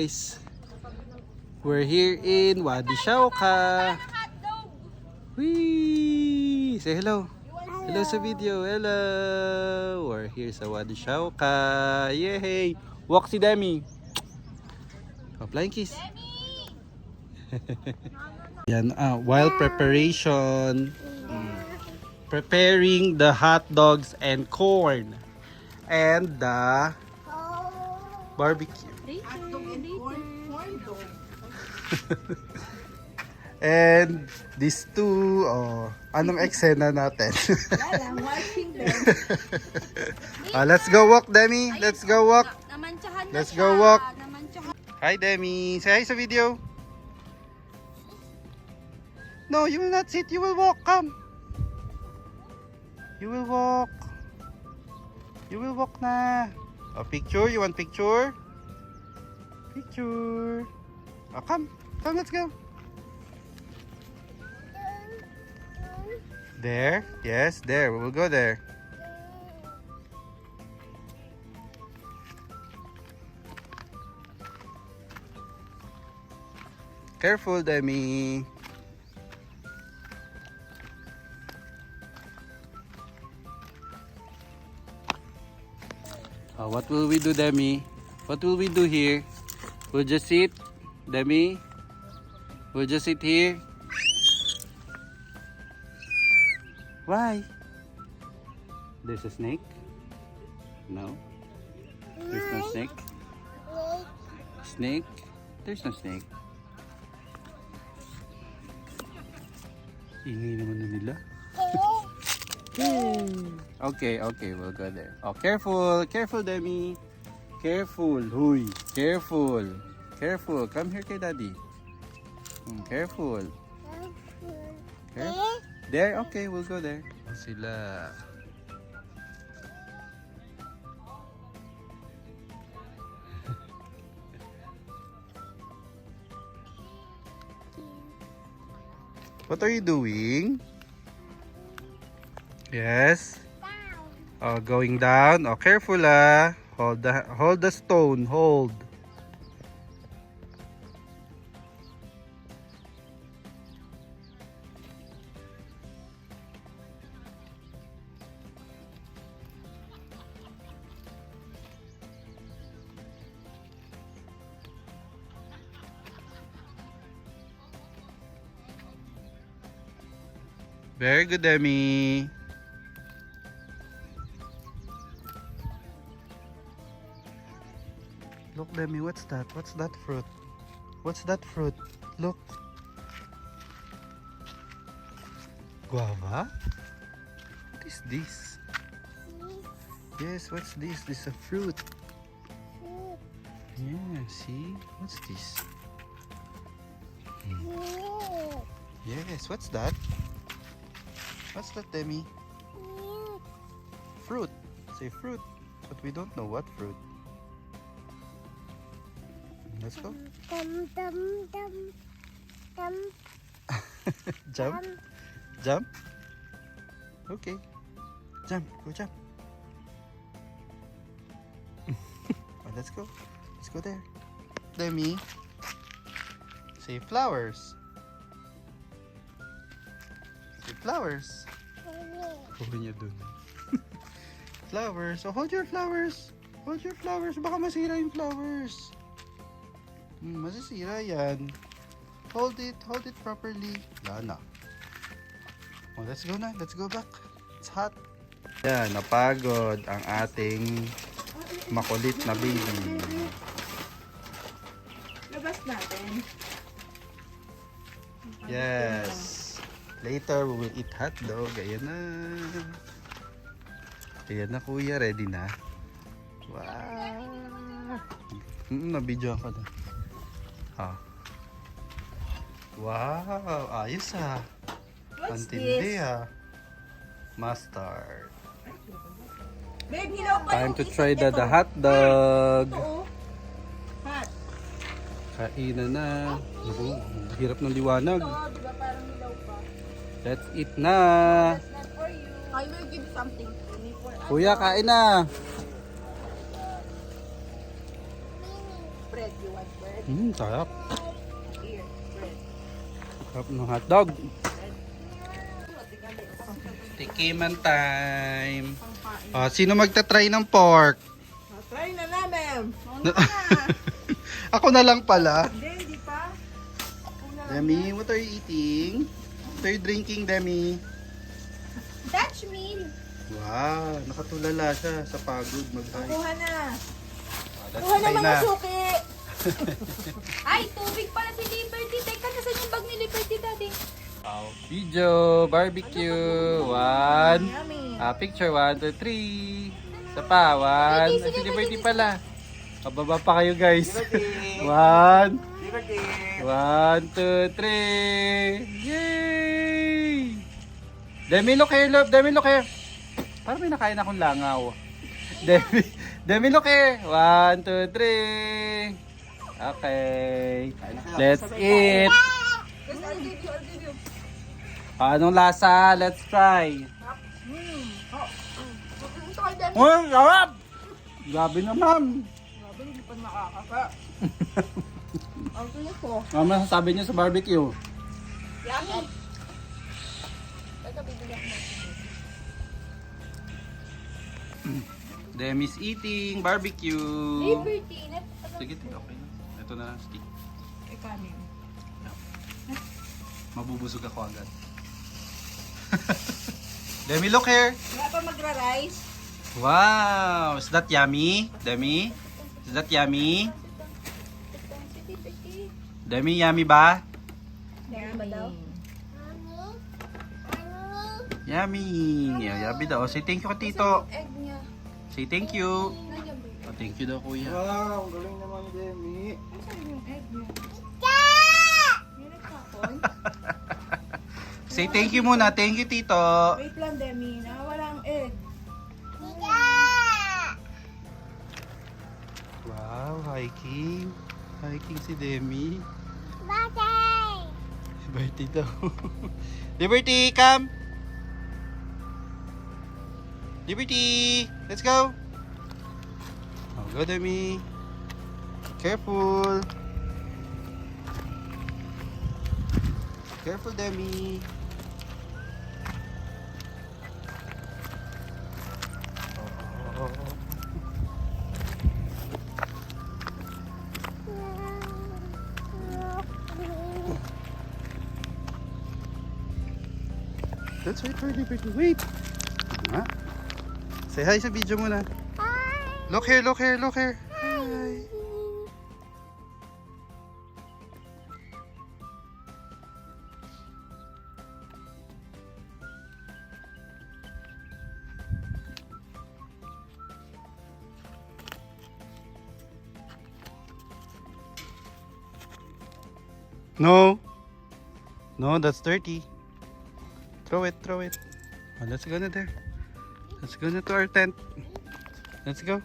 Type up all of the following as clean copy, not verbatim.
guys. We're here in Wadi Shauka. Whee! Say hello. Hello sa video. Hello. We're here sa Wadi Shauka. Yay! Walk si Demi. Oh, flying kiss. Yan, while preparation, preparing the hot dogs and corn and the barbecue. And these two, anong eksena natin? Let's go walk, Demi. Let's go walk. Let's go walk. Hi, Demi. Say hi sa video. No, you will not sit. You will walk. Come. You will walk. You will walk na. A picture? You want picture? Picture. Oh, come. Come, let's go. There? Yes, there. We will go there. Careful, Demi. What will we do, Demi? What will we do here? We'll just sit, Demi. We'll just sit here. Why? There's a snake? No. There's no snake. Snake? There's no snake. Ingay naman na nila. Okay, we'll go there. Oh, careful, Demi. Careful, huy. Careful. Come here kay Daddy. Careful. There, okay, we'll go there. Sila. What are you doing? Yes. Going down. Oh, careful ah. Hold the stone. Hold. Very good, Demi. Look, Demi, what's that? What's that fruit? What's that fruit? Look. Guava? What is this? Yes, what's this? This is a fruit. Yeah, see? What's this? Yes, what's that? What's that, Demi? Fruit. Say fruit. But we don't know what fruit. Let's go. Jump. Jump. Okay. Jump. Go jump. Let's go. Let's go there. Demi. Say flowers. Say flowers. Huwag niya dun. Flowers. So hold your flowers. Hold your flowers. Baka masira yung flowers. Masisira yan. Hold it properly. Wala na. Oh, let's go na. Let's go back. It's hot. Yan, napagod ang ating makulit na baby. Labas natin. Yes. Later, we will eat hot dog. Ayan na. Ayan na, kuya. Ready na? Wow. Nabidyoan ko na. Wow, ayos ah. Pantindi ah. Mustard. Babe, hilaw pa Time yung to isa. try the Ito. hot dog. Ito, oh. Hot. Kainan na. Naku, hirap ng liwanag. Ito, di ba parang hilaw pa? Let's eat na. That's not for you. I will give something to me for us. Kuya, kain na. Bread, you want bread? Sarap. Sarap ng hotdog. Tikiman time. Sino magta-try ng pork? Try na namin. Ako na lang pala. Hindi pa. Demi, what are you eating? What are you drinking, Demi? Dutch meal. Wow, nakatulala siya sa pagod mag-hike. Kuha na. Let's Kuha na try mga suki. Ay, tubig pala si Liberty. Teka, nasan yung bag ni Liberty, Daddy? Video, barbecue. One. Yummy. Picture, 1, 2, 3. Isa pa, 1. Si Liberty pala. Pababa pa kayo, guys. 1. 1, 2, 3. Yay! Demi, look here, love. Demi, look here. Parang may nakain akong langaw. Demi, look here. 1, 2, 3. Okay. Let's eat. Yes, I'll give you. Anong lasa? Let's try. Ito kay Daddy. Oh, sarap! Grabe naman. Grabe, hindi pa nakakaka. Ang tuloy ko. Ano masasabi niyo sa barbecue? Yummy. Teka, bibili ako. Demi's eating barbecue. Liberty. Sige, okay na. Ito na lang, stick. Kanin. Mabubusog ako agad. Demi, look here. Wala pa magra-rice. Wow! Is that yummy? Demi? Is that yummy? Demi, yummy ba? Yummy ba daw? Yummy! Yummy daw. Say thank you ka, Tito. Egg niya. Say thank you. Thank you daw, Kuya. Wow, ang galing naman, Demi. Saan yung egg niya? May nagkakon? Say thank you muna. Thank you, Tito. Wait lang, Demi. Nakawala ang egg. Wow, hiking. Hiking si Demi. Liberty daw. Liberty, come! Liberty! Let's go! Oh, go, Demi. Careful! Careful, Demi. Oh. Let's wait for Liberty. Wait! Ah. Say hi sa video muna. Hi! Look here, look here, look here. Hi! No. No, that's dirty. Throw it, throw it. Oh, let's go na there. Let's go na to our tent. Let's go.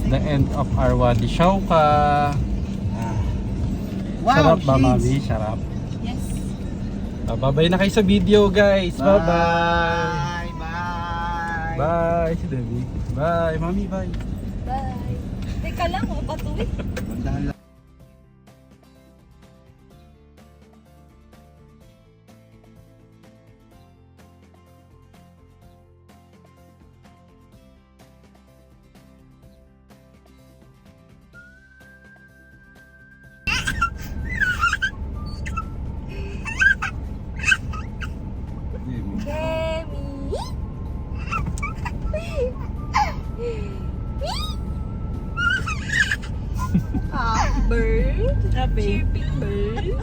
The end of our Wadi Shauka. Sarap ba, Mami? Sarap. Yes. Bye-bye na kayo sa video, guys. Bye-bye. Bye, bye. Bye, si Debbie. Bye, Mami. Bye. Bye. Teka lang, patuloy. Bandahan lang. Demi. Bird. Chirping bird.